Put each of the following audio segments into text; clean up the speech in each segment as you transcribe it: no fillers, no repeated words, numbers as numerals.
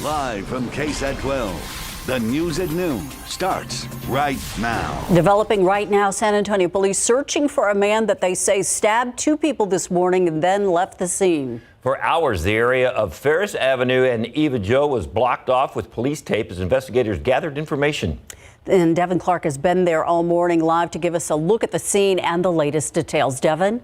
Live from KSAT 12, the news at noon starts right now. Developing right now, San Antonio police searching for a man that they say stabbed two people this morning and then left the scene. For hours, the area of Ferris Avenue and Eva Jo was blocked off with police tape as investigators gathered information. And Devin Clark has been there all morning live to give us a look at the scene and the latest details. Devin?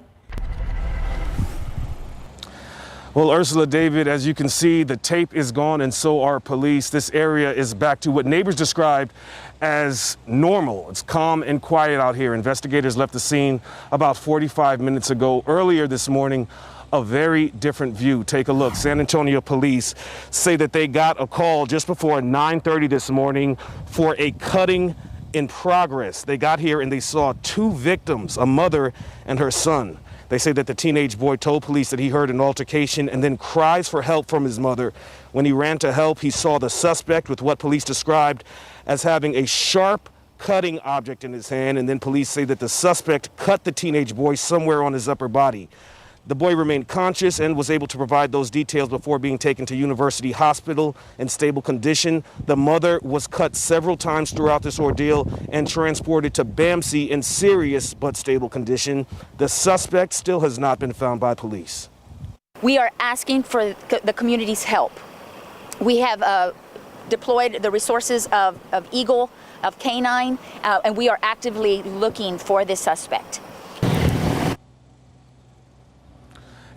Well, Ursula, David, as you can see, the tape is gone and so are police. This area is back to what neighbors described as normal. It's calm and quiet out here. Investigators left the scene about 45 minutes ago. Earlier this morning, a very different view. Take a look. San Antonio police say that they got a call just before 9:30 this morning for a cutting in progress. They got here and they saw two victims, a mother and her son. They say that the teenage boy told police that he heard an altercation and then cries for help from his mother. When he ran to help, he saw the suspect with what police described as having a sharp cutting object in his hand, and then police say that the suspect cut the teenage boy somewhere on his upper body. The boy remained conscious and was able to provide those details before being taken to University Hospital in stable condition. The mother was cut several times throughout this ordeal and transported to BAMC in serious but stable condition. The suspect still has not been found by police. We are asking for the community's help. We have deployed the resources of Eagle, of K9, and we are actively looking for this suspect.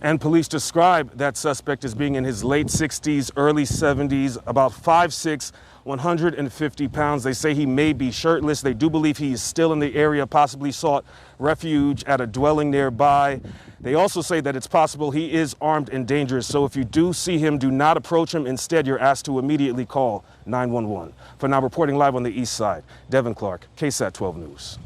And police describe that suspect as being in his late 60s, early 70s, about 5'6", 150 pounds. They say he may be shirtless. They do believe he is still in the area, possibly sought refuge at a dwelling nearby. They also say that it's possible he is armed and dangerous. So if you do see him, do not approach him. Instead, you're asked to immediately call 911. For now, reporting live on the east side, Devin Clark, KSAT 12 News.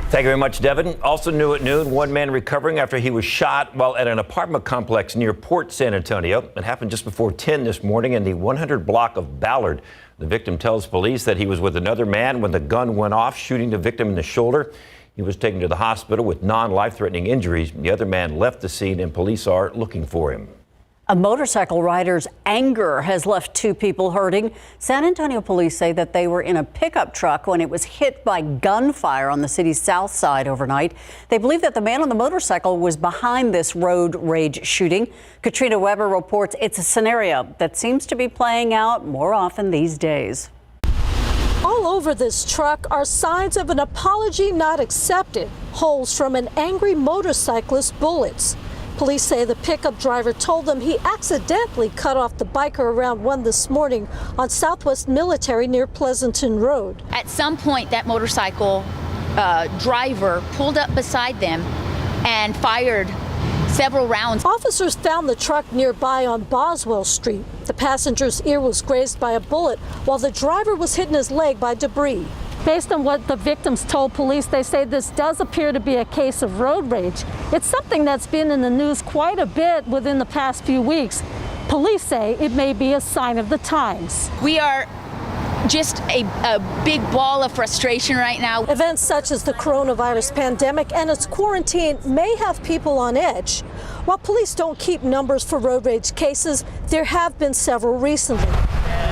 Thank you very much, Devin. Also new at noon, one man recovering after he was shot while at an apartment complex near Port San Antonio. It happened just before 10 this morning in the 100 block of Ballard. The victim tells police that he was with another man when the gun went off, shooting the victim in the shoulder. He was taken to the hospital with non-life-threatening injuries. The other man left the scene and police are looking for him. A motorcycle rider's anger has left two people hurting. San Antonio police say that they were in a pickup truck when it was hit by gunfire on the city's south side overnight. They believe that the man on the motorcycle was behind this road rage shooting. Katrina Weber reports it's a scenario that seems to be playing out more often these days. All over this truck are signs of an apology not accepted, holes from an angry motorcyclist's bullets. Police say the pickup driver told them he accidentally cut off the biker around 1 this morning on Southwest Military near Pleasanton Road. At some point, that motorcycle driver pulled up beside them and fired several rounds. Officers found the truck nearby on Boswell Street. The passenger's ear was grazed by a bullet while the driver was hit in his leg by debris. Based on what the victims told police, they say this does appear to be a case of road rage. It's something that's been in the news quite a bit within the past few weeks. Police say it may be a sign of the times. We are just a big ball of frustration right now. Events such as the coronavirus pandemic and its quarantine may have people on edge. While police don't keep numbers for road rage cases, there have been several recently.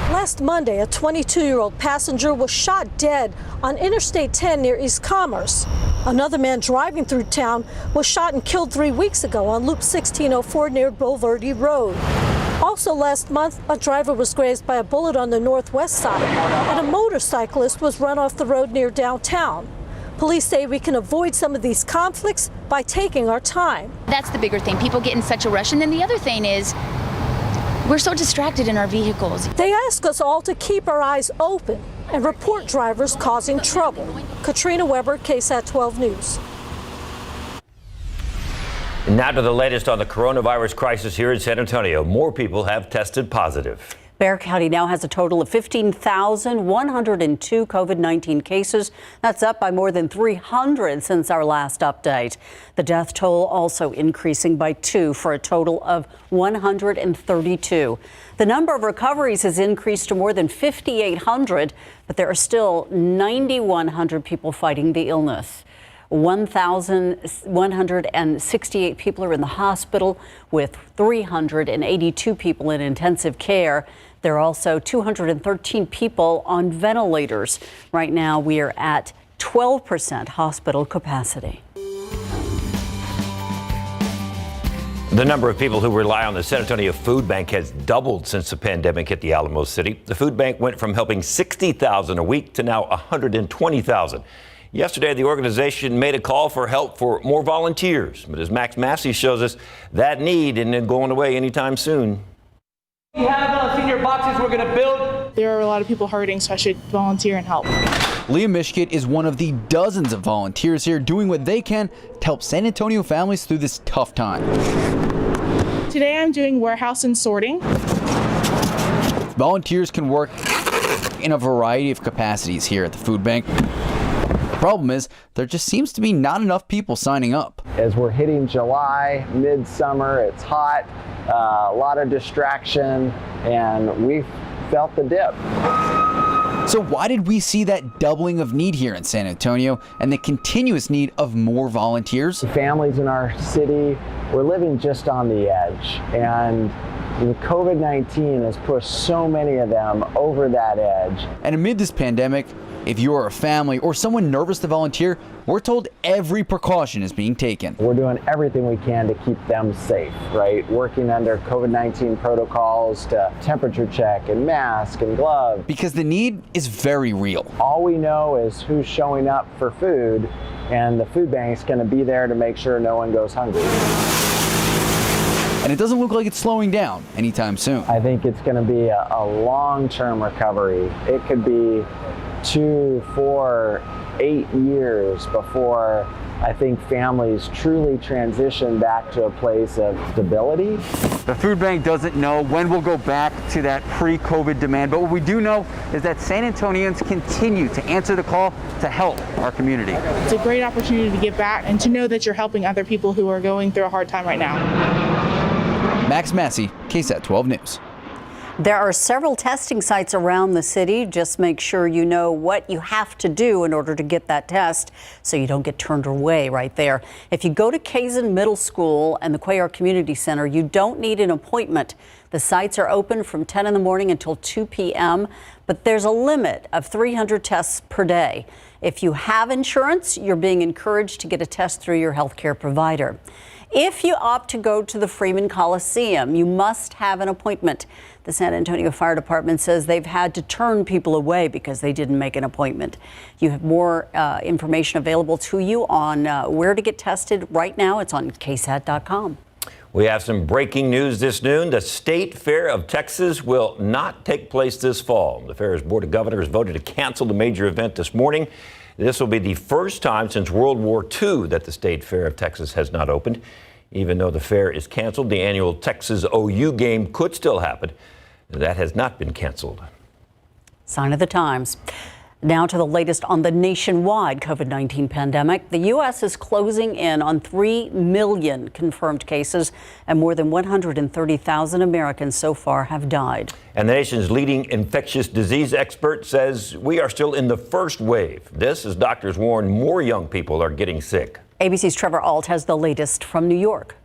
Last Monday, a 22-year-old passenger was shot dead on Interstate 10 near East Commerce. Another man driving through town was shot and killed 3 weeks ago on Loop 1604 near Bulverde Road. Also last month, a driver was grazed by a bullet on the northwest side, and a motorcyclist was run off the road near downtown. Police say we can avoid some of these conflicts by taking our time. That's the bigger thing. People get in such a rush. And then the other thing is, we're so distracted in our vehicles. They ask us all to keep our eyes open and report drivers causing trouble. Katrina Weber, KSAT 12 News. And now to the latest on the coronavirus crisis here in San Antonio. More people have tested positive. Bexar County now has a total of 15,102 COVID-19 cases. That's up by more than 300 since our last update. The death toll also increasing by 2 for a total of 132. The number of recoveries has increased to more than 5,800, but there are still 9,100 people fighting the illness. 1,168 people are in the hospital, with 382 people in intensive care. There are also 213 people on ventilators. Right now, we are at 12% hospital capacity. The number of people who rely on the San Antonio Food Bank has doubled since the pandemic hit the Alamo City. The food bank went from helping 60,000 a week to now 120,000. Yesterday, the organization made a call for help for more volunteers. But as Max Massey shows us, that need isn't going away anytime soon. We have senior boxes we're going to build. There are a lot of people hurting, so I should volunteer and help. Leah Mishkit is one of the dozens of volunteers here doing what they can to help San Antonio families through this tough time. Today I'm doing warehouse and sorting. Volunteers can work in a variety of capacities here at the food bank. The problem is there just seems to be not enough people signing up. As we're hitting July, midsummer, it's hot, a lot of distraction, and we felt the dip. So why did we see that doubling of need here in San Antonio and the continuous need of more volunteers? Families in our city, we're living just on the edge, and COVID-19 has pushed so many of them over that edge. And amid this pandemic, if you are a family or someone nervous to volunteer, we're told every precaution is being taken. We're doing everything we can to keep them safe, right? Working under COVID-19 protocols to temperature check and mask and gloves. Because the need is very real. All we know is who's showing up for food, and the food bank's going to be there to make sure no one goes hungry. And it doesn't look like it's slowing down anytime soon. I think it's going to be a long-term recovery. It could be 2, 4, 8 years before I think families truly transition back to a place of stability. The food bank doesn't know when we'll go back to that pre-COVID demand, but what we do know is that San Antonians continue to answer the call to help our community. It's a great opportunity to give back and to know that you're helping other people who are going through a hard time right now. Max Massey, KSAT 12 News. There are several testing sites around the city. Just make sure you know what you have to do in order to get that test so you don't get turned away right there. If you go to Kazan Middle School and the Cuellar Community Center, you don't need an appointment. The sites are open from 10 in the morning until 2 p.m., but there's a limit of 300 tests per day. If you have insurance, you're being encouraged to get a test through your healthcare provider. If you opt to go to the FREEMAN Coliseum, you must have an appointment. The San Antonio Fire Department says they've had to turn people away because they didn't make an appointment. You have more information available to you on where to get tested right now. It's on KSAT.com. We have some breaking news this noon. The State Fair of Texas will not take place this fall. The fair's Board of Governors voted to cancel the major event this morning. This will be the first time since World War II that the State Fair of Texas has not opened. Even though the fair is canceled, the annual Texas OU game could still happen. That has not been canceled. Sign of the times. Now to the latest on the nationwide COVID-19 pandemic. The U.S. is closing in on 3 million confirmed cases, and more than 130,000 Americans so far have died. And the nation's leading infectious disease expert says we are still in the first wave. This as doctors warn more young people are getting sick. ABC's Trevor Ault has the latest from New York.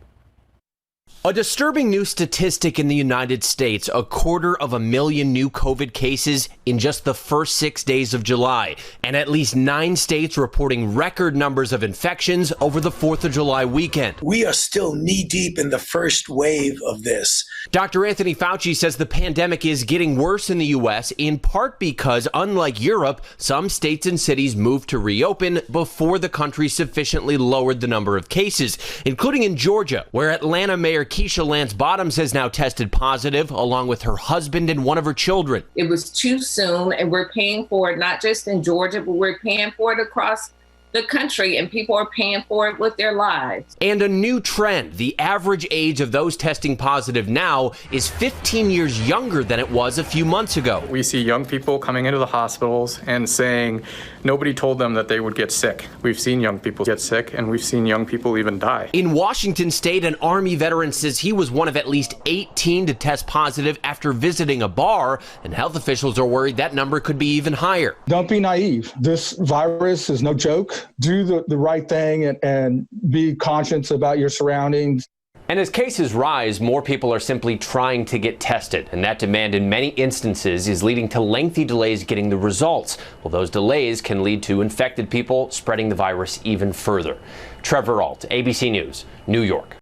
A disturbing new statistic in the United States, 250,000 new COVID cases in just the first 6 days of July, and at least 9 states reporting record numbers of infections over the 4th of July weekend. We are still knee-deep in the first wave of this. Dr. Anthony Fauci says the pandemic is getting worse in the U.S., in part because, unlike Europe, some states and cities moved to reopen before the country sufficiently lowered the number of cases, including in Georgia, where Atlanta Mayor Keisha Lance Bottoms has now tested positive, along with her husband and one of her children. It was too soon, and we're paying for it, not just in Georgia, but we're paying for it across the country, and people are paying for it with their lives. And a new trend. The average age of those testing positive now is 15 years younger than it was a few months ago. We see young people coming into the hospitals and saying nobody told them that they would get sick. We've seen young people get sick, and we've seen young people even die. In Washington State, an Army veteran says he was one of at least 18 to test positive after visiting a bar, and health officials are worried that number could be even higher. Don't be naive. This virus is no joke. do the right thing and be conscious about your surroundings. And as cases rise, more people are simply trying to get tested, and that demand in many instances is leading to lengthy delays getting the results. Well, those delays can lead to infected people spreading the virus even further. Trevor Ault, ABC News, New York.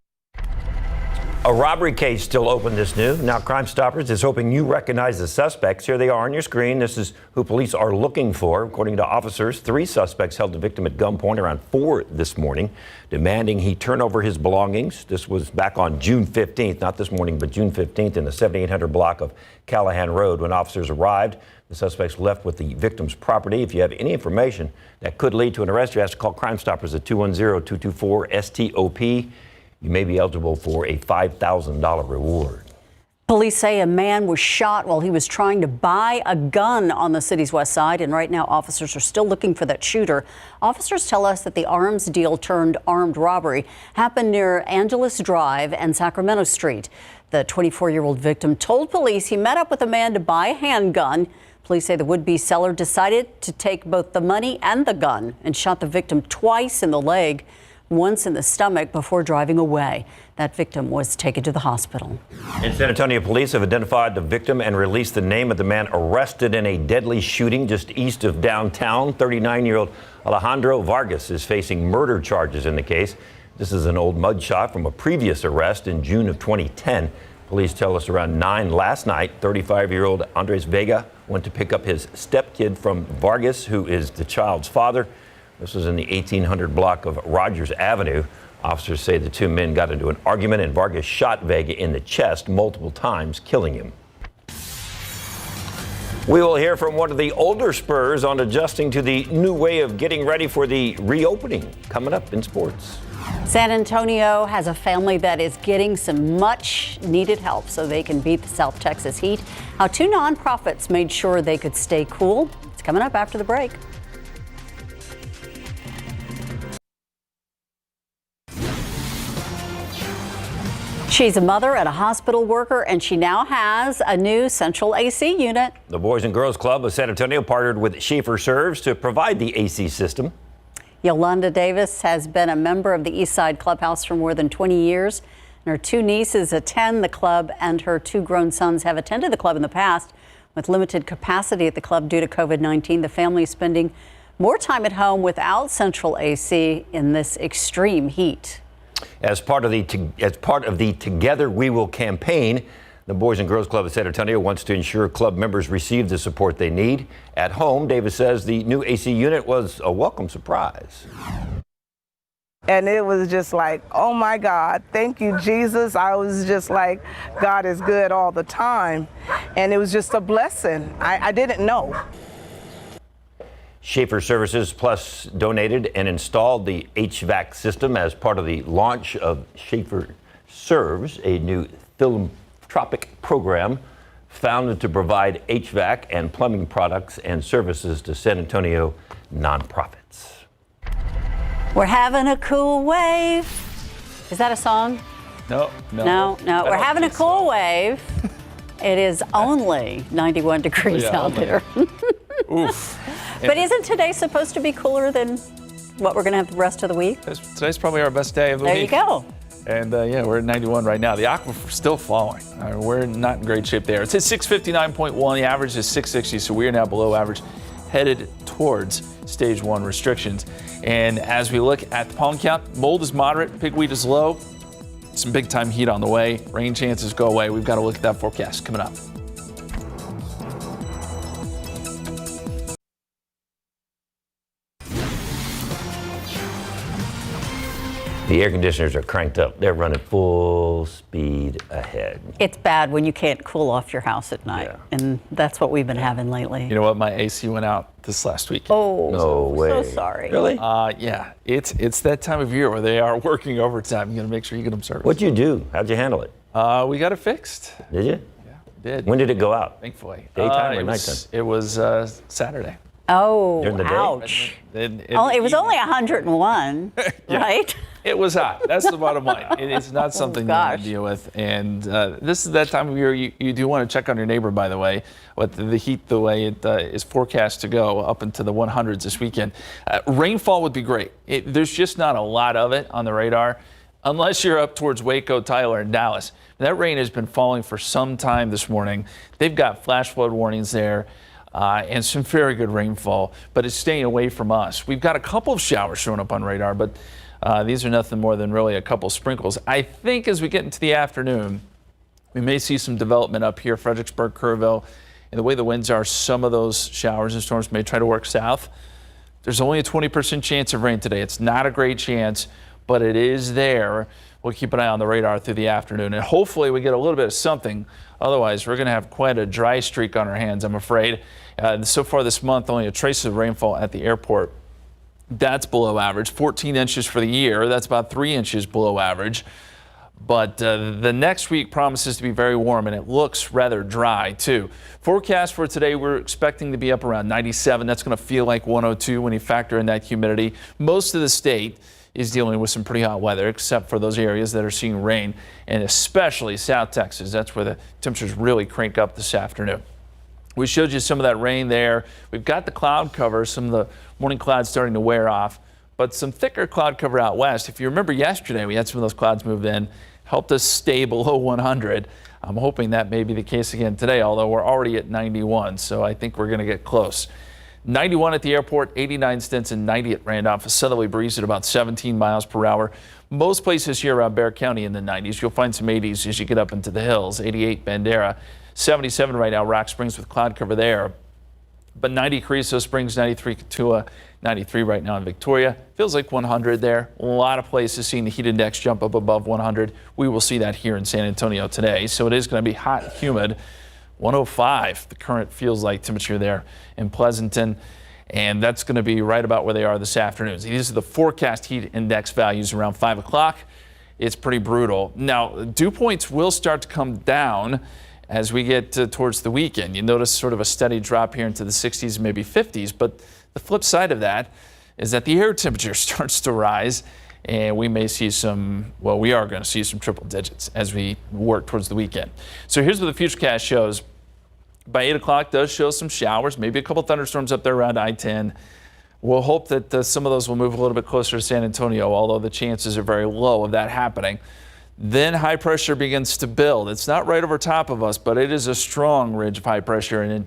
A robbery case still open this noon. Now Crime Stoppers is hoping you recognize the suspects. Here they are on your screen. This is who police are looking for. According to officers, 3 suspects held the victim at gunpoint around 4 this morning, demanding he turn over his belongings. This was back on June 15th, not this morning, but June 15th in the 7800 block of Callahan Road. When officers arrived, the suspects left with the victim's property. If you have any information that could lead to an arrest, you have to call Crime Stoppers at 210-224-STOP. You may be eligible for a $5,000 reward. Police say a man was shot while he was trying to buy a gun on the city's west side, and right now officers are still looking for that shooter. Officers tell us that the arms deal turned armed robbery happened near Angeles Drive and Sacramento Street. The 24-year-old victim told police he met up with a man to buy a handgun. Police say the would-be seller decided to take both the money and the gun and shot the victim twice in the leg, once in the stomach, before driving away. That victim was taken to the hospital. In San Antonio, police have identified the victim and released the name of the man arrested in a deadly shooting just east of downtown. 39-year-old Alejandro Vargas is facing murder charges in the case. This is an old mugshot from a previous arrest in June of 2010. Police tell us around 9 last night, 35-year-old Andres Vega went to pick up his stepkid from Vargas, who is the child's father. This was in the 1800 block of Rogers Avenue. Officers say the 2 men got into an argument and Vargas shot Vega in the chest multiple times, killing him. We will hear from one of the older Spurs on adjusting to the new way of getting ready for the reopening, coming up in sports. San Antonio has a family that is getting some much needed help so they can beat the South Texas heat. How 2 nonprofits made sure they could stay cool. It's coming up after the break. She's a mother and a hospital worker, and she now has a new central AC unit. The Boys and Girls Club of San Antonio partnered with Schaefer Serves to provide the AC system. Yolanda Davis has been a member of the East Side Clubhouse for more than 20 years. And her 2 nieces attend the club, and her 2 grown sons have attended the club in the past. With limited capacity at the club due to COVID-19, the family is spending more time at home without central AC in this extreme heat. As part of the Together We Will campaign, the Boys and Girls Club of San Antonio wants to ensure club members receive the support they need. At home, Davis says the new AC unit was a welcome surprise. And it was just like, oh my God, thank you, Jesus. I was just like, God is good all the time. And it was just a blessing. I didn't know. Schaefer Services Plus donated and installed the HVAC system as part of the launch of Schaefer Serves, a new philanthropic program founded to provide HVAC and plumbing products and services to San Antonio nonprofits. We're having a cool wave. Is that a song? No. We're having a cool wave. It is only 91 degrees out there. Oof. But isn't today supposed to be cooler than what we're going to have the rest of the week? Today's probably our best day of the week. There you go. And yeah, we're at 91 right now. The aquifer's still falling. We're not in great shape there. It's at 659.1. The average is 660, so we are now below average, headed towards stage 1 restrictions. And as we look at the pollen count, mold is moderate, pigweed is low. Some big time heat on the way. Rain chances go away. We've got to look at that forecast coming up. The air conditioners are cranked up. They're running full speed ahead. It's bad when you can't cool off your house at night. Yeah. And that's what we've been having lately. You know what? My AC went out this last week. Oh, no way. So sorry. Really? Yeah. It's that time of year where they are working overtime. You got to make sure you get them serviced. What'd you do? How'd you handle it? We got it fixed. Did you? Yeah, we did. When did it go out? Thankfully. Daytime or nighttime? It was Saturday. Oh, during the day? ouch. It was only 101, right? It was hot. That's the bottom line. It's not something you want to deal with. And this is that time of year you do want to check on your neighbor, by the way, with the heat the way it is forecast to go up into the 100s this weekend. Rainfall would be great. There's just not a lot of it on the radar, unless you're up towards Waco, Tyler, and Dallas. That rain has been falling for some time this morning. They've got flash flood warnings there. And some very good rainfall, but it's staying away from us. We've got a couple of showers showing up on radar, but these are nothing more than really a couple sprinkles. I think as we get into the afternoon, we may see some development up here, Fredericksburg, Kerrville. And the way the winds are, some of those showers and storms may try to work south. There's only a 20% chance of rain today. It's not a great chance, but it is there. We'll keep an eye on the radar through the afternoon, and hopefully we get a little bit of something. Otherwise, we're going to have quite a dry streak on our hands, I'm afraid. So far this month, only a trace of rainfall at the airport. That's below average. 14 inches for the year. That's about 3 inches below average. But the next week promises to be very warm, and it looks rather dry, too. Forecast for today, we're expecting to be up around 97. That's going to feel like 102 when you factor in that humidity. Most of the state is dealing with some pretty hot weather, except for those areas that are seeing rain, and especially South Texas. That's where the temperatures really crank up this afternoon. We showed you some of that rain there. We've got the cloud cover, some of the morning clouds starting to wear off, but some thicker cloud cover out west. If you remember yesterday, we had some of those clouds move in, helped us stay below 100. I'm hoping that may be the case again today, although we're already at 91, so I think we're going to get close. 91 at the airport, 89 Stinson, 90 at Randolph. A southerly breeze at about 17 miles per hour. Most places here around Bexar County in the 90s. You'll find some 80s as you get up into the hills. 88 Bandera, 77 right now, Rock Springs with cloud cover there. But 90 Carrizo Springs, 93 Katua, 93 right now in Victoria. Feels like 100 there. A lot of places seeing the heat index jump up above 100. We will see that here in San Antonio today. So it is going to be hot and humid. 105, the current feels like temperature there in Pleasanton, and that's going to be right about where they are this afternoon. These are the forecast heat index values around 5 o'clock. It's pretty brutal. Now, dew points will start to come down as we get towards the weekend. You notice sort of a steady drop here into the 60s, maybe 50s, but the flip side of that is that the air temperature starts to rise, and we may see some, well, we are going to see some triple digits as we work towards the weekend. So here's what the Futurecast shows. By 8 o'clock does show some showers, maybe a couple thunderstorms up there around I-10. We'll hope that some of those will move a little bit closer to San Antonio, although the chances are very low of that happening. Then high pressure begins to build. It's not right over top of us, but it is a strong ridge of high pressure, and it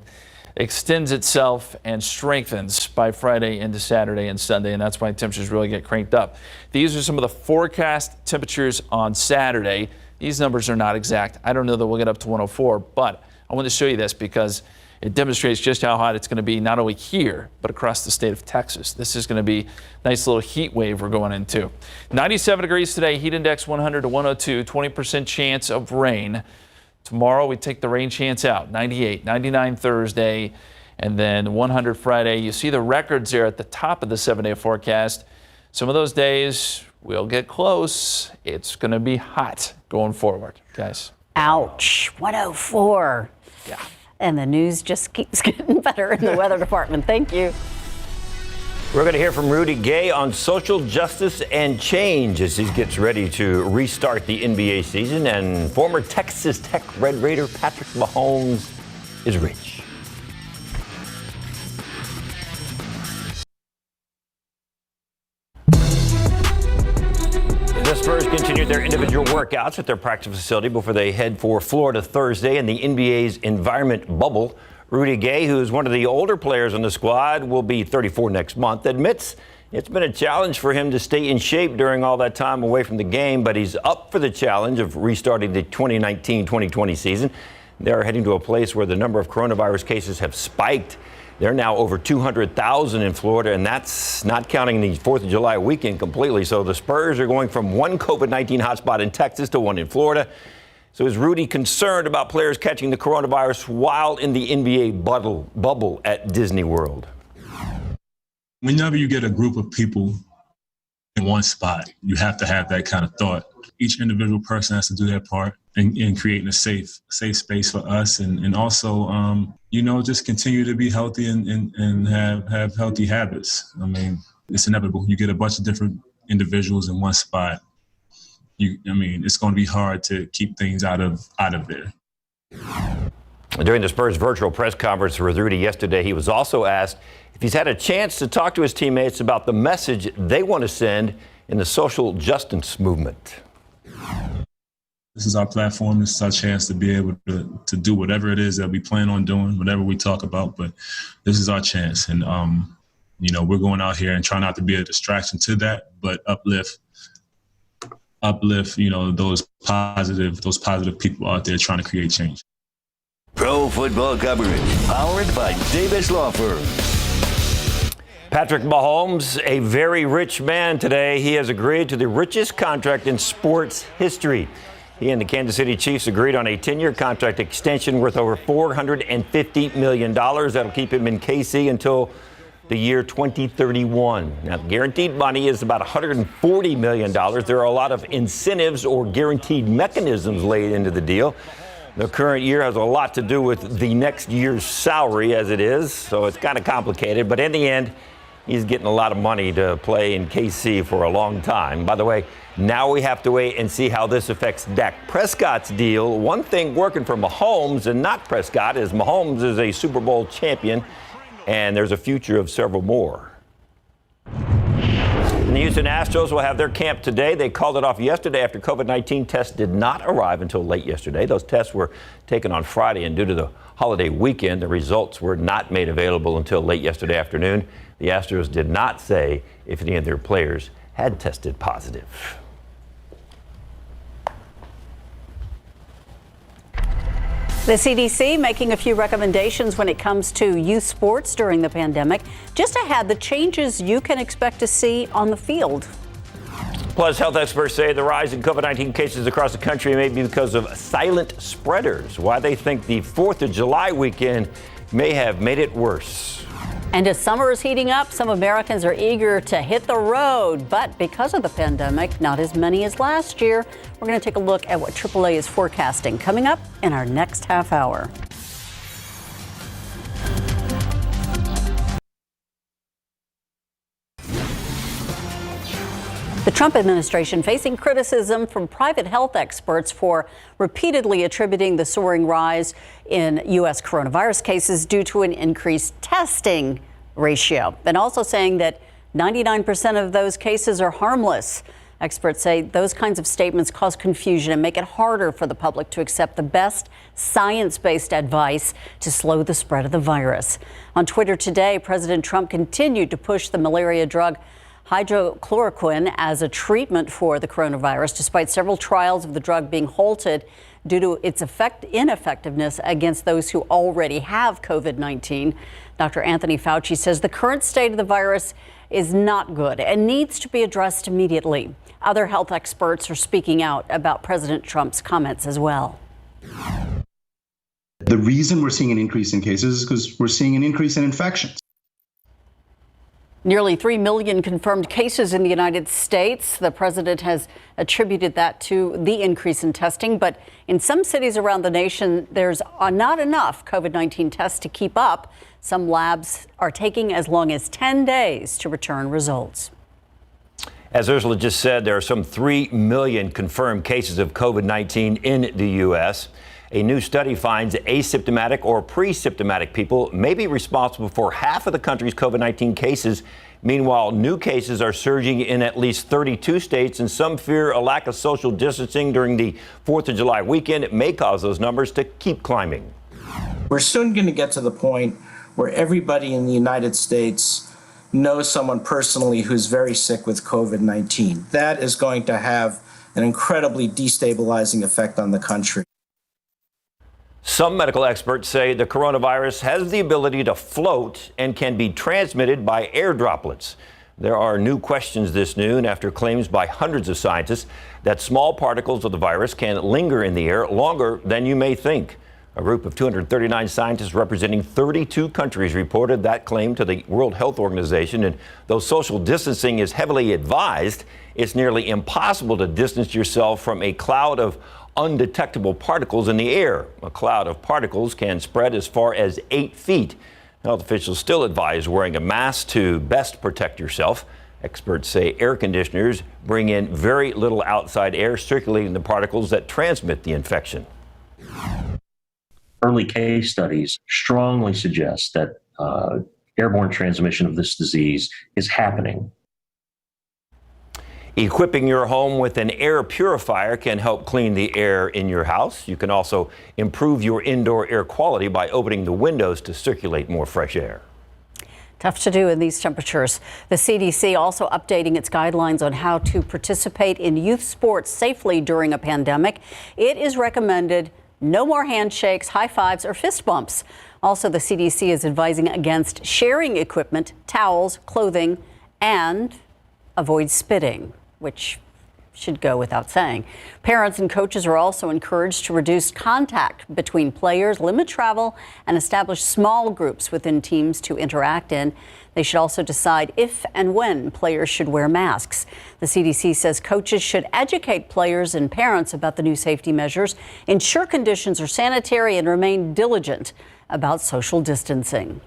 extends itself and strengthens by Friday into Saturday and Sunday, and that's why temperatures really get cranked up. These are some of the forecast temperatures on Saturday. These numbers are not exact. I don't know that we'll get up to 104, but I want to show you this because it demonstrates just how hot it's going to be not only here, but across the state of Texas. This is going to be a nice little heat wave we're going into. 97 degrees today, heat index 100 to 102, 20% chance of rain. Tomorrow we take the rain chance out, 98, 99 Thursday, and then 100 Friday. You see the records there at the top of the 7-day forecast. Some of those days we'll get close. It's going to be hot going forward, guys. Ouch, 104. Yeah. And the news just keeps getting better in the weather department. Thank you. We're going to hear from Rudy Gay on social justice and change as he gets ready to restart the NBA season. And former Texas Tech Red Raider Patrick Mahomes is rich. The Spurs continued their individual workouts at their practice facility before they head for Florida Thursday in the NBA's environment bubble. Rudy Gay, who is one of the older players on the squad, will be 34 next month, admits it's been a challenge for him to stay in shape during all that time away from the game, but he's up for the challenge of restarting the 2019-2020 season. They're heading to a place where the number of coronavirus cases have spiked. They're now over 200,000 in Florida, and that's not counting the 4th of July weekend completely. So the Spurs are going from one COVID-19 hotspot in Texas to one in Florida. So is Rudy concerned about players catching the coronavirus while in the NBA bubble at Disney World? Whenever you get a group of people in one spot, you have to have that kind of thought. Each individual person has to do their part in creating a safe space for us, and also, just continue to be healthy and have healthy habits. I mean, it's inevitable. You get a bunch of different individuals in one spot, it's going to be hard to keep things out of there. During the Spurs virtual press conference with Rudy yesterday, he was also asked if he's had a chance to talk to his teammates about the message they want to send in the social justice movement. This is our platform. This is our chance to be able to do whatever it is that we plan on doing, whatever we talk about. But this is our chance. And, we're going out here and try not to be a distraction to that, but uplift, those positive people out there trying to create change. Pro football coverage powered by Davis Law Firm. Patrick Mahomes, a very rich man today. He has agreed to the richest contract in sports history. He and the Kansas City Chiefs agreed on a 10-year contract extension worth over $450 million. That'll keep him in KC until the year 2031. Now, guaranteed money is about $140 million. There are a lot of incentives or guaranteed mechanisms laid into the deal. The current year has a lot to do with the next year's salary as it is, so it's kind of complicated. But in the end, he's getting a lot of money to play in KC for a long time. By the way, now we have to wait and see how this affects Dak Prescott's deal. One thing working for Mahomes and not Prescott is Mahomes is a Super Bowl champion, and there's a future of several more. The Houston Astros will have their camp today. They called it off yesterday after COVID-19 tests did not arrive until late yesterday. Those tests were taken on Friday, and due to the holiday weekend, the results were not made available until late yesterday afternoon. The Astros did not say if any of their players had tested positive. The CDC making a few recommendations when it comes to youth sports during the pandemic. Just ahead, the changes you can expect to see on the field. Plus, health experts say the rise in COVID-19 cases across the country may be because of silent spreaders. Why they think the 4th of July weekend may have made it worse. And as summer is heating up, some Americans are eager to hit the road. But because of the pandemic, not as many as last year. We're going to take a look at what AAA is forecasting coming up in our next half hour. The Trump administration facing criticism from private health experts for repeatedly attributing the soaring rise in U.S. coronavirus cases due to an increased testing ratio, and also saying that 99% of those cases are harmless. Experts say those kinds of statements cause confusion and make it harder for the public to accept the best science-based advice to slow the spread of the virus. On Twitter today, President Trump continued to push the malaria drug hydrochloroquine as a treatment for the coronavirus, despite several trials of the drug being halted due to its ineffectiveness against those who already have COVID-19. Dr. Anthony Fauci says the current state of the virus is not good and needs to be addressed immediately. Other health experts are speaking out about President Trump's comments as well. The reason we're seeing an increase in cases is because we're seeing an increase in infections. Nearly 3 million confirmed cases in the United States. The president has attributed that to the increase in testing. But in some cities around the nation, there's not enough COVID-19 tests to keep up. Some labs are taking as long as 10 days to return results. As Ursula just said, there are some 3 million confirmed cases of COVID-19 in the U.S. A new study finds asymptomatic or pre-symptomatic people may be responsible for half of the country's COVID-19 cases. Meanwhile, new cases are surging in at least 32 states, and some fear a lack of social distancing during the 4th of July weekend may cause those numbers to keep climbing. We're soon going to get to the point where everybody in the United States knows someone personally who's very sick with COVID-19. That is going to have an incredibly destabilizing effect on the country. Some medical experts say the coronavirus has the ability to float and can be transmitted by air droplets. There are new questions this noon after claims by hundreds of scientists that small particles of the virus can linger in the air longer than you may think. A group of 239 scientists representing 32 countries reported that claim to the World Health Organization. And though social distancing is heavily advised, it's nearly impossible to distance yourself from a cloud of undetectable particles in the air. A cloud of particles can spread as far as 8 feet. Health officials still advise wearing a mask to best protect yourself. Experts say air conditioners bring in very little outside air, circulating the particles that transmit the infection. Early case studies strongly suggest that airborne transmission of this disease is happening. Equipping your home with an air purifier can help clean the air in your house. You can also improve your indoor air quality by opening the windows to circulate more fresh air. Tough to do in these temperatures. The CDC also updating its guidelines on how to participate in youth sports safely during a pandemic. It is recommended no more handshakes, high fives, or fist bumps. Also, the CDC is advising against sharing equipment, towels, clothing, and avoid spitting, which should go without saying. Parents and coaches are also encouraged to reduce contact between players, limit travel, and establish small groups within teams to interact in. They should also decide if and when players should wear masks. The CDC says coaches should educate players and parents about the new safety measures, ensure conditions are sanitary, and remain diligent about social distancing.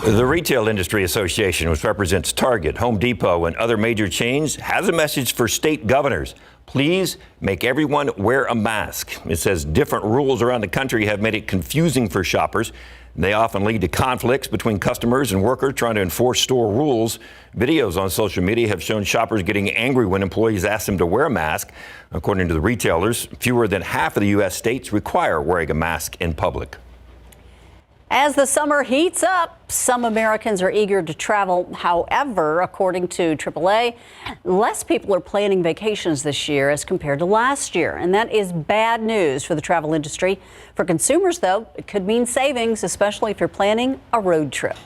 The Retail Industry Association, which represents Target, Home Depot, and other major chains, has a message for state governors. Please make everyone wear a mask. It says different rules around the country have made it confusing for shoppers. They often lead to conflicts between customers and workers trying to enforce store rules. Videos on social media have shown shoppers getting angry when employees ask them to wear a mask. According to the retailers, fewer than half of the U.S. states require wearing a mask in public. As the summer heats up, some Americans are eager to travel. However, according to AAA, less people are planning vacations this year as compared to last year. And that is bad news for the travel industry. For consumers, though, it could mean savings, especially if you're planning a road trip.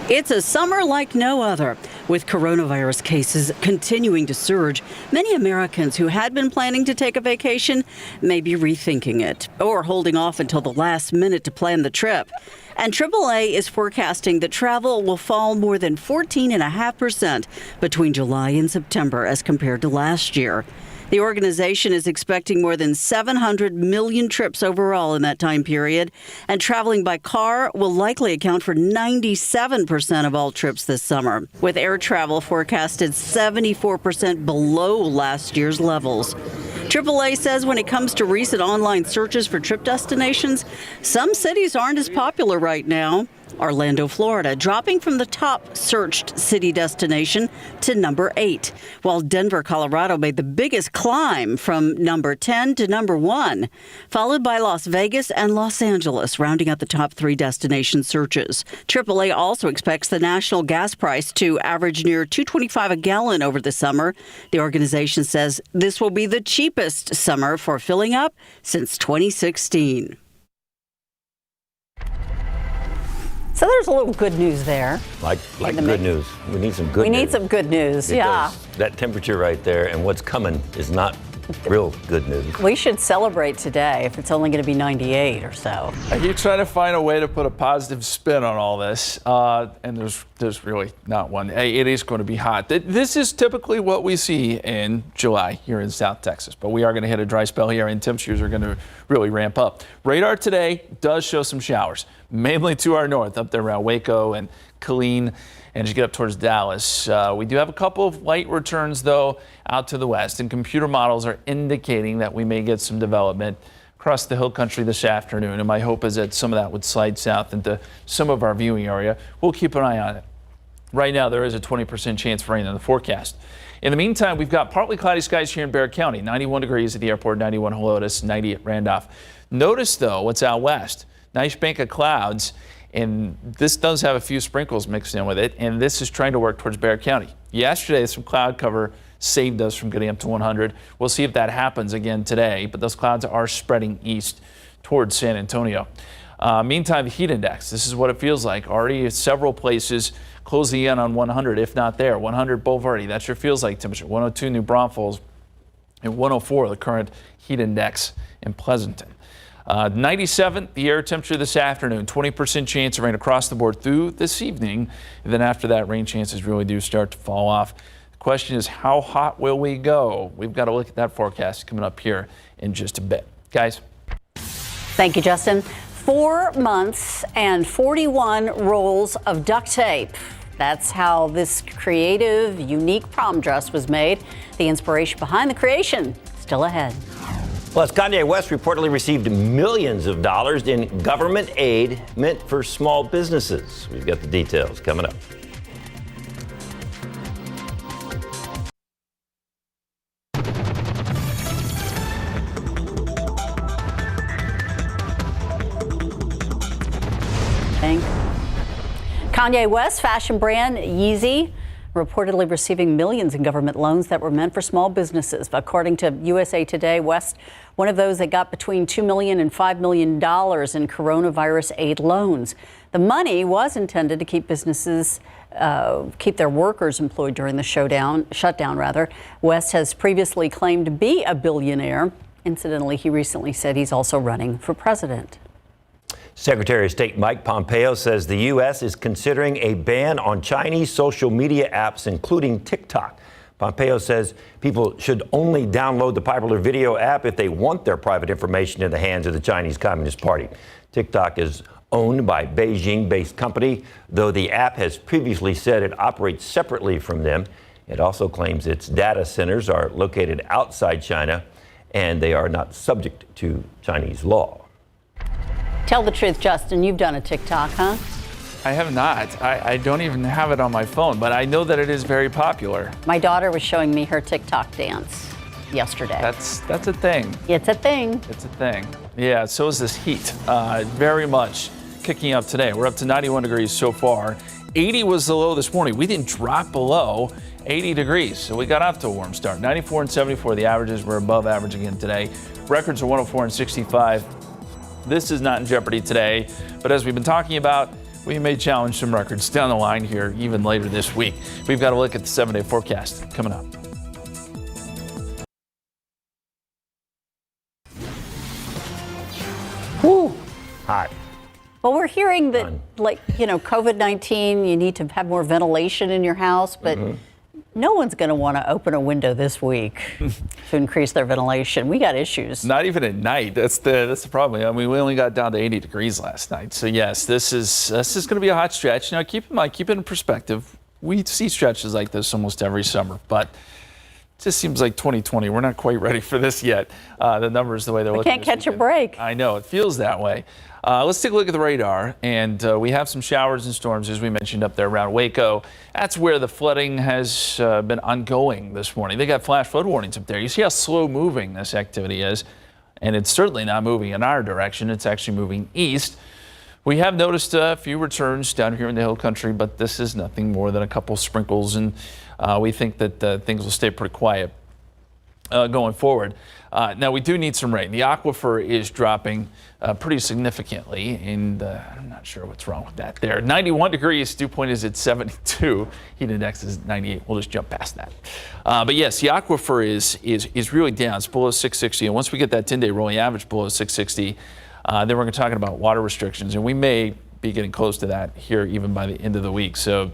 It's a summer like no other. With coronavirus cases continuing to surge, many Americans who had been planning to take a vacation may be rethinking it or holding off until the last minute to plan the trip. And AAA is forecasting that travel will fall more than 14.5% between July and September as compared to last year. The organization is expecting more than 700 million trips overall in that time period, and traveling by car will likely account for 97% of all trips this summer, with air travel forecasted 74% below last year's levels. AAA says when it comes to recent online searches for trip destinations, some cities aren't as popular right now. Orlando, Florida, dropping from the top searched city destination to number 8, while Denver, Colorado made the biggest climb from number 10 to number 1, followed by Las Vegas and Los Angeles, rounding out the top 3 destination searches. AAA also expects the national gas price to average near $2.25 a gallon over the summer. The organization says this will be the cheapest summer for filling up since 2016. So there's a little good news there. Like good news. We need some good news. We need some good news, yeah. That temperature right there and what's coming is not real good news. We should celebrate today if it's only going to be 98 or so. I keep trying to find a way to put a positive spin on all this, and there's really not one. It is going to be hot. This is typically what we see in July here in South Texas, but we are going to hit a dry spell here, and temperatures are going to really ramp up. Radar today does show some showers, mainly to our north, up there around Waco and Killeen. And as you get up towards Dallas, we do have a couple of light returns, though, out to the west. And computer models are indicating that we may get some development across the hill country this afternoon. And my hope is that some of that would slide south into some of our viewing area. We'll keep an eye on it. Right now, there is a 20% chance for rain in the forecast. In the meantime, we've got partly cloudy skies here in Bexar County. 91 degrees at the airport, 91 Helotes, 90 at Randolph. Notice, though, what's out west. Nice bank of clouds. And this does have a few sprinkles mixed in with it, and this is trying to work towards Bexar County. Yesterday, some cloud cover saved us from getting up to 100. We'll see if that happens again today, but those clouds are spreading east towards San Antonio. Meantime, the heat index, this is what it feels like. Already several places closing in on 100, if not there. 100 Boulevardy, that's your feels like temperature. 102 New Braunfels, and 104 the current heat index in Pleasanton. 97, the air temperature this afternoon, 20% chance of rain across the board through this evening. And then after that, rain chances really do start to fall off. The question is, how hot will we go? We've got to look at that forecast coming up here in just a bit. Guys. Thank you, Justin. 4 months and 41 rolls of duct tape. That's how this creative, unique prom dress was made. The inspiration behind the creation still ahead. Plus, Kanye West reportedly received millions of dollars in government aid meant for small businesses. We've got the details coming up. Kanye West fashion brand Yeezy reportedly receiving millions in government loans that were meant for small businesses. According to USA Today, West, one of those that got between $2 million and $5 million in coronavirus aid loans. The money was intended to keep businesses, keep their workers employed during the shutdown. West has previously claimed to be a billionaire. Incidentally, he recently said he's also running for president. Secretary of State Mike Pompeo says the U.S. is considering a ban on Chinese social media apps, including TikTok. Pompeo says people should only download the popular video app if they want their private information in the hands of the Chinese Communist Party. TikTok is owned by Beijing-based company, though the app has previously said it operates separately from them. It also claims its data centers are located outside China and they are not subject to Chinese law. Tell the truth, Justin, you've done a TikTok, huh? I have not. I don't even have it on my phone, but I know that it is very popular. My daughter was showing me her TikTok dance yesterday. That's a thing. It's a thing. It's a thing. Yeah, so is this heat. Very much kicking up today. We're up to 91 degrees so far. 80 was the low this morning. We didn't drop below 80 degrees, so we got off to a warm start. 94 and 74, the averages were above average again today. Records are 104 and 65. This is not in jeopardy today, but as we've been talking about, we may challenge some records down the line here even later this week. We've got a look at the 7-day forecast coming up. Woo. Hot. Well, we're hearing that, COVID-19, you need to have more ventilation in your house, but no one's going to want to open a window this week to increase their ventilation. We got issues. Not even at night. That's the problem. I mean, we only got down to 80 degrees last night. So yes, this is going to be a hot stretch. Now, keep in mind, keep it in perspective. We see stretches like this almost every summer, but it just seems like 2020. We're not quite ready for this yet. The numbers, the way they're looking. Can't catch a break. I know it feels that way. Let's take a look at the radar, and we have some showers and storms, as we mentioned, up there around Waco. That's where the flooding has been ongoing this morning. They got flash flood warnings up there. You see how slow moving this activity is, and it's certainly not moving in our direction. It's actually moving east. We have noticed a few returns down here in the hill country, but this is nothing more than a couple sprinkles, and we think that things will stay pretty quiet going forward. Now, we do need some rain. The aquifer is dropping pretty significantly, and I'm not sure what's wrong with that there. 91 degrees, dew point is at 72. Heat index is 98. We'll just jump past that. But yes, the aquifer is really down. It's below 660, and once we get that 10-day rolling average below 660, then we're going to talk about water restrictions, and we may be getting close to that here even by the end of the week. So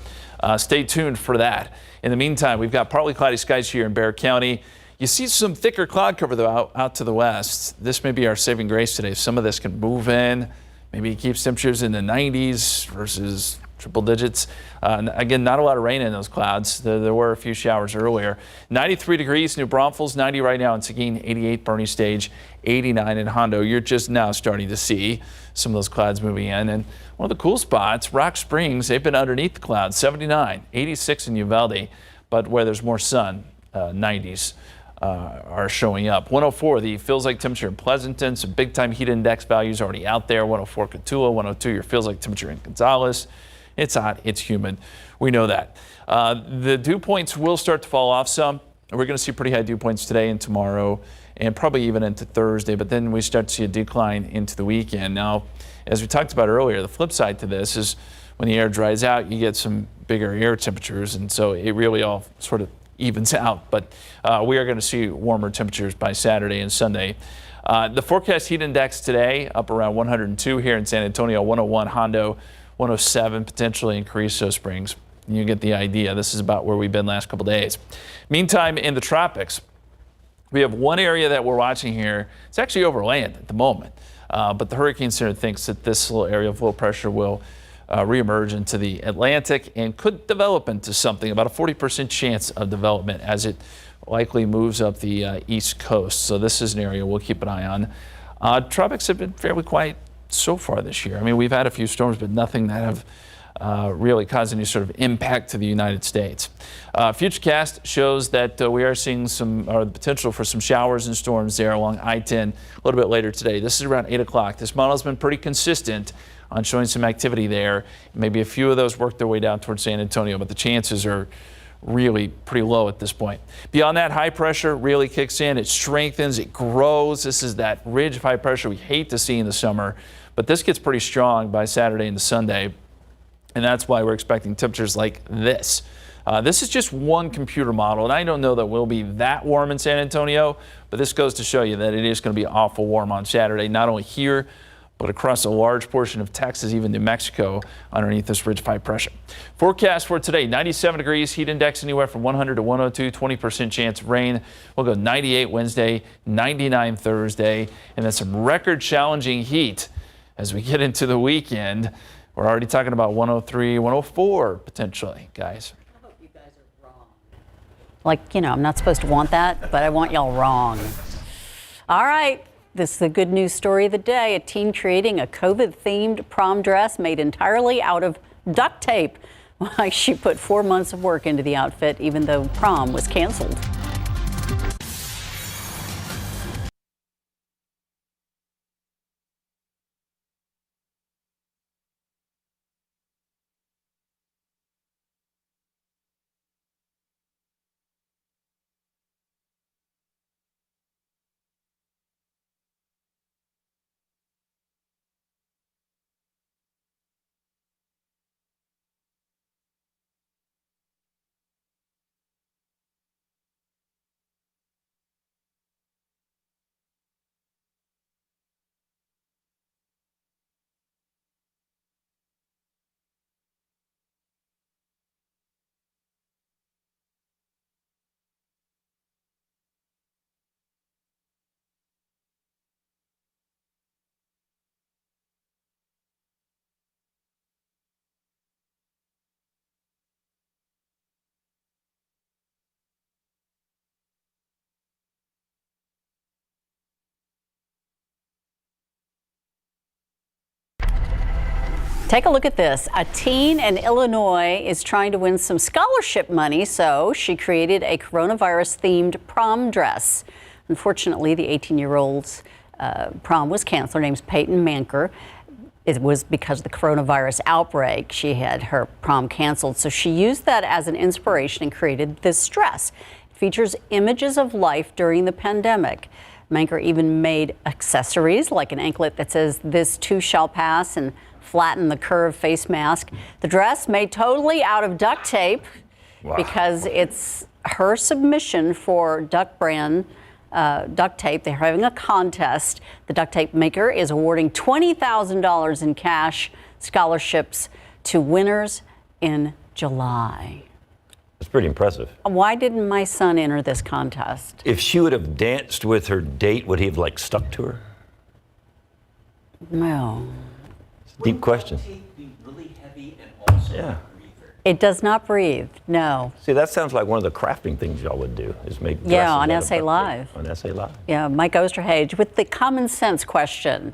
stay tuned for that. In the meantime, we've got partly cloudy skies here in Bexar County. You see some thicker cloud cover though out to the west. This may be our saving grace today. Some of this can move in. Maybe it keeps temperatures in the 90s versus triple digits. Again, not a lot of rain in those clouds. There were a few showers earlier. 93 degrees, New Braunfels, 90 right now in Seguin, 88 Bernie Stage, 89 in Hondo. You're just now starting to see some of those clouds moving in. And one of the cool spots, Rock Springs, they've been underneath the clouds, 79, 86 in Uvalde, but where there's more sun, 90s. Are showing up. 104, the feels like temperature in Pleasanton, some big time heat index values already out there. 104 Cotulla, 102 your feels like temperature in Gonzales. It's hot, it's humid. We know that. The dew points will start to fall off some. We're going to see pretty high dew points today and tomorrow and probably even into Thursday, but then we start to see a decline into the weekend. Now, as we talked about earlier, the flip side to this is when the air dries out, you get some bigger air temperatures, and so it really all sort of evens out, but we are going to see warmer temperatures by Saturday and Sunday. The forecast heat index today up around 102 here in San Antonio, 101 Hondo, 107 potentially in Carrizo Springs. You get the idea. This is about where we've been last couple days. Meantime, in the tropics, we have one area that we're watching here. It's actually over land at the moment, but the Hurricane Center thinks that this little area of low pressure will reemerge into the Atlantic and could develop into something, about a 40% chance of development as it likely moves up the East Coast. So this is an area we'll keep an eye on. Tropics have been fairly quiet so far this year. I mean, we've had a few storms, but nothing that have really caused any sort of impact to the United States. FUTURECAST shows that we are seeing the potential for some showers and storms there along I-10 a little bit later today. This is around 8 o'clock. This model has been pretty consistent on showing some activity there. Maybe a few of those work their way down towards San Antonio, but the chances are really pretty low at this point. Beyond that, high pressure really kicks in. It strengthens, it grows. This is that ridge of high pressure we hate to see in the summer, but this gets pretty strong by Saturday into Sunday. And that's why we're expecting temperatures like this. This is just one computer model, and I don't know that we'll be that warm in San Antonio, but this goes to show you that it is going to be awful warm on Saturday, not only here, but across a large portion of Texas, even New Mexico, underneath this ridge of high pressure. Forecast for today, 97 degrees, heat index anywhere from 100 to 102, 20% chance of rain. We'll go 98 Wednesday, 99 Thursday, and then some record challenging heat as we get into the weekend. We're already talking about 103, 104 potentially, guys. I hope you guys are wrong. Like, you know, I'm not supposed to want that, but I want y'all wrong. All right. This is the good news story of the day. A teen creating a COVID-themed prom dress made entirely out of duct tape. Why, she put 4 months of work into the outfit, even though prom was canceled. Take a look at this. A teen in Illinois is trying to win some scholarship money, so she created a coronavirus-themed prom dress. Unfortunately, the 18-year-old's prom was canceled. Her name's Peyton Manker. It was because of the coronavirus outbreak. She had her prom canceled, so she used that as an inspiration and created this dress. It features images of life during the pandemic. Manker even made accessories like an anklet that says, "This too shall pass," and flatten the curved face mask. The dress made totally out of duct tape. Wow. Because it's her submission for Duck brand duct tape. They're having a contest. The duct tape maker is awarding $20,000 in cash scholarships to winners in July. That's pretty impressive. Why didn't my son enter this contest? If she would have danced with her date, would he have stuck to her? No. Deep question. Yeah. It does not breathe, no. See, that sounds like one of the crafting things y'all would do, is make dresses on out of SA duct Live. tape. On SA Live. Yeah, Mike Osterhage with the common sense question.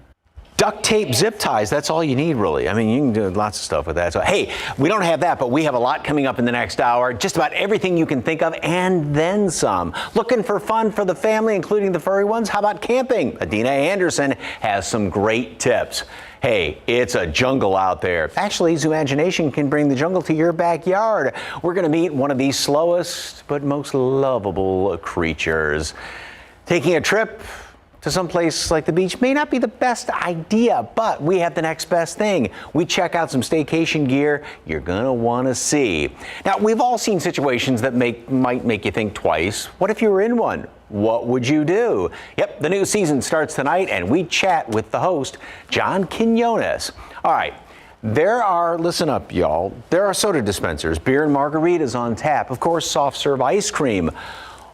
Duct tape zip ties, that's all you need, really. I mean, you can do lots of stuff with that. So, hey, we don't have that, but we have a lot coming up in the next hour. Just about everything you can think of and then some. Looking for fun for the family, including the furry ones? How about camping? Adina Anderson has some great tips. Hey, it's a jungle out there. Actually, Zoo Imagination can bring the jungle to your backyard. We're going to meet one of the slowest but most lovable creatures. Taking a trip to someplace like the beach may not be the best idea, but we have the next best thing. We check out some staycation gear you're gonna wanna see. Now, we've all seen situations that might make you think twice. What if you were in one? What would you do? Yep, the new season starts tonight, and we chat with the host, John Quinones. All right. Listen up, y'all. There are soda dispensers, beer and margaritas on tap, of course, soft serve ice cream.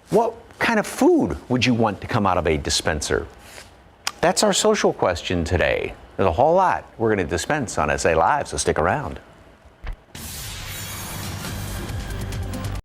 What kind of food would you want to come out of a dispenser? That's our social question today. There's a whole lot we're going to dispense on SA Live, so stick around.